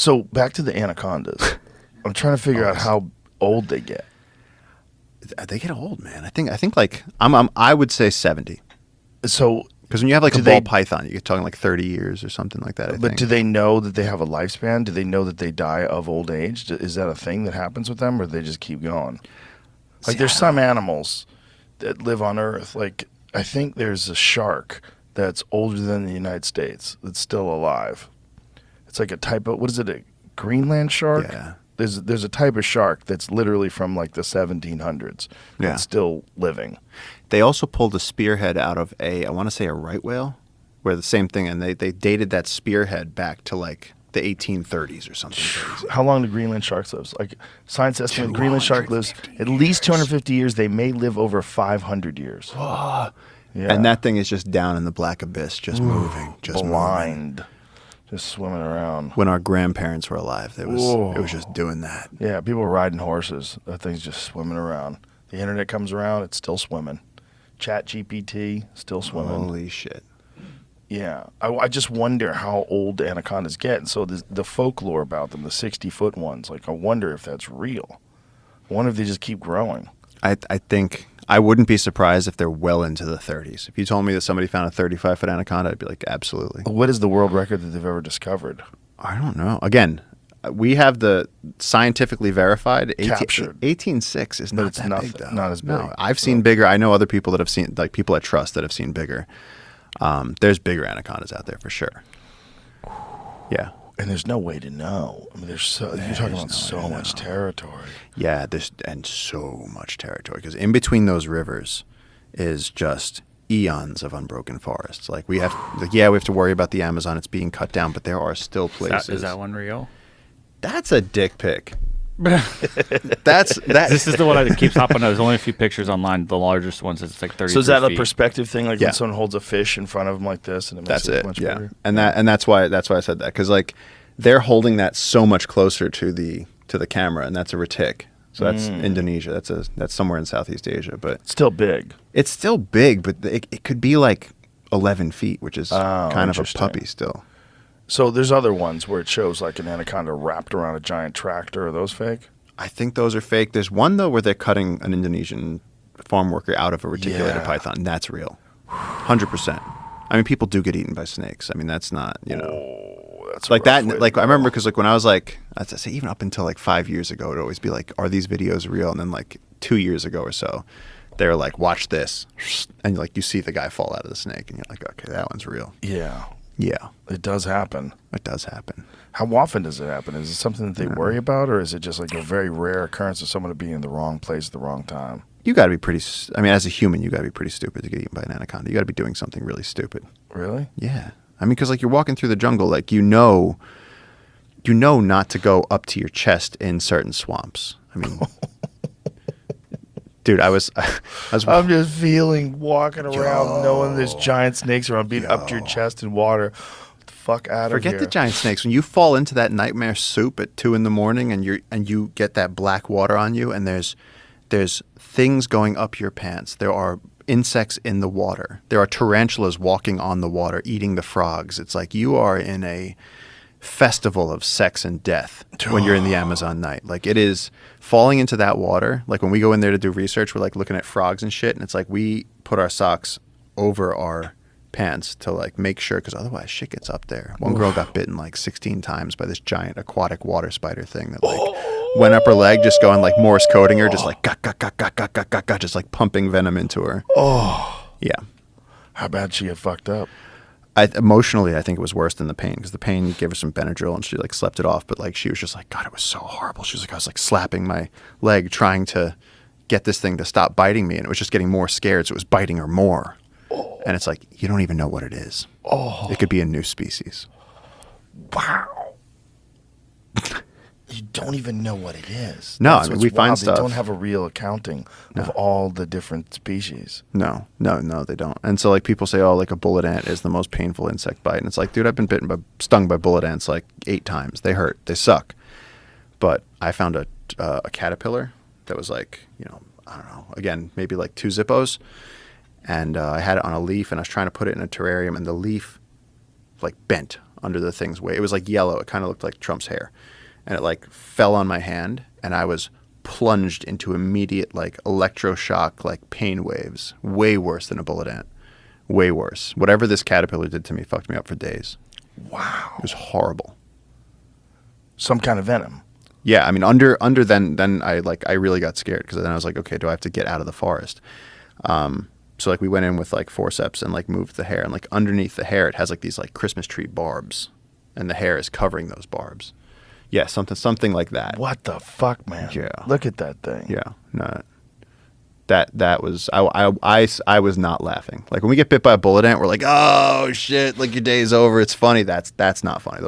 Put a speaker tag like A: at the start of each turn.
A: So back to the anacondas. I'm trying to figure out how old they get.
B: They get old, man. I think like I would say 70.
A: So
B: because when you have like a ball python, you're talking like 30 years or something like that. I think.
A: Do they know that they have a lifespan? Do they know that they die of old age? Is that a thing that happens with them, or do they just keep going? Like there's some animals that live on Earth. Like I think there's a shark that's older than the United States that's still alive. It's like a type of, what is it, a Greenland shark?
B: Yeah.
A: There's a type of shark that's literally from like the 1700s that's still living.
B: They also pulled a spearhead out of I want to say a right whale, where the same thing, and they dated that spearhead back to like the 1830s or something crazy.
A: How long do Greenland sharks live? Like science estimate, Greenland shark lives at least 250 years. They may live over 500 years.
B: Yeah. And that thing is just down in the black abyss, just moving, just
A: blind.
B: Moving.
A: Just swimming around.
B: When our grandparents were alive, it was just doing that.
A: Yeah, people were riding horses. That thing's just swimming around. The internet comes around, it's still swimming. Chat GPT, still swimming.
B: Holy shit.
A: Yeah. I just wonder how old anacondas get. And so the folklore about them, the 60-foot ones, like I wonder if that's real. I wonder if they just keep growing.
B: I think I wouldn't be surprised if they're well into the 30s. If you told me that somebody found a 35-foot anaconda, I'd be like, absolutely.
A: What is the world record that they've ever discovered?
B: I don't know. Again, we have the scientifically verified
A: captured
B: 18.6 is not that big, though.
A: Not as big.
B: No, I've seen bigger. I know other people that have seen, like people I trust that have seen bigger. There's bigger anacondas out there for sure. Yeah.
A: And there's no way to know. I mean, you're talking about so much territory.
B: Yeah, and so much territory, because in between those rivers is just eons of unbroken forests. Like we have to worry about the Amazon. It's being cut down, but there are still places.
C: Is that one real?
B: That's a dick pic. That.
C: This is the one that keeps hopping. There's only a few pictures online. The largest ones, it's like 30.
A: So is that
C: feet.
A: A perspective thing? Like when someone holds a fish in front of them like this, and it makes it much bigger?
B: And that's why I said that, because like they're holding that so much closer to the camera, and that's a retic. So that's Indonesia. That's somewhere in Southeast Asia, but
A: it's still big.
B: It's still big, but it could be like 11 feet, which is kind of a puppy still.
A: So there's other ones where it shows like an anaconda wrapped around a giant tractor. Are those fake?
B: I think those are fake. There's one, though, where they're cutting an Indonesian farm worker out of a reticulated python. And that's real. 100%. I mean, people do get eaten by snakes. I mean, that's not,
A: that's
B: like that. Like I remember, because like when I was like, I'd say even up until like 5 years ago, it'd always be like, are these videos real? And then like 2 years ago or so, they were like, watch this. And like you see the guy fall out of the snake and you're like, okay, that one's real.
A: Yeah.
B: Yeah.
A: It does happen.
B: It does happen.
A: How often does it happen? Is it something that they worry about, or is it just like a very rare occurrence of someone to be in the wrong place at the wrong time?
B: You got to be pretty, I mean, as a human, you got to be pretty stupid to get eaten by an anaconda. You got to be doing something really stupid.
A: Really?
B: Yeah. I mean, because like you're walking through the jungle, like you know not to go up to your chest in certain swamps. I mean, dude, I'm
A: just feeling walking around knowing there's giant snakes around being up to your chest in water. What the fuck out of here.
B: Forget the giant snakes. When you fall into that nightmare soup at 2 a.m. and you get that black water on you, and there's things going up your pants. There are insects in the water. There are tarantulas walking on the water, eating the frogs. It's like you are in a festival of sex and death when you're in the Amazon night. Like it is falling into that water. Like when we go in there to do research, we're like looking at frogs and shit, and it's like we put our socks over our pants to like make sure, because otherwise shit gets up there. One girl got bitten like 16 times by this giant aquatic water spider thing that like went up her leg, just going like Morse coding her, just like got, just like pumping venom into her. Yeah.
A: How bad did she get fucked up?
B: Emotionally, I think it was worse than the pain, because the pain gave her some Benadryl and she like slept it off. But like she was just like, God, it was so horrible. She was like, I was like slapping my leg trying to get this thing to stop biting me, and it was just getting more scared, so it was biting her more. And it's like, you don't even know what it is. It could be a new species.
A: Wow. You don't even know what it is.
B: No, I mean, we find stuff.
A: They don't have a real accounting of all the different species.
B: No, they don't. And so like people say, oh, like a bullet ant is the most painful insect bite. And it's like, dude, I've been stung by bullet ants like 8 times. They hurt. They suck. But I found a caterpillar that was like, I don't know, again, maybe like 2 Zippos. And I had it on a leaf, and I was trying to put it in a terrarium, and the leaf like bent under the thing's weight. It was like yellow. It kind of looked like Trump's hair, and it like fell on my hand, and I was plunged into immediate like electroshock, like pain waves. Way worse than a bullet ant. Way worse. Whatever this caterpillar did to me fucked me up for days.
A: Wow.
B: It was horrible.
A: Some kind of venom.
B: Yeah, I mean, under then I really got scared because then I was like, okay, do I have to get out of the forest? So like we went in with like forceps and like moved the hair, and like underneath the hair it has like these like Christmas tree barbs, and the hair is covering those barbs. Yeah, something like that.
A: What the fuck, man?
B: Yeah.
A: Look at that thing.
B: Yeah, no, that was I was not laughing. Like when we get bit by a bullet ant, we're like, oh shit, like your day's over. It's funny. That's not funny.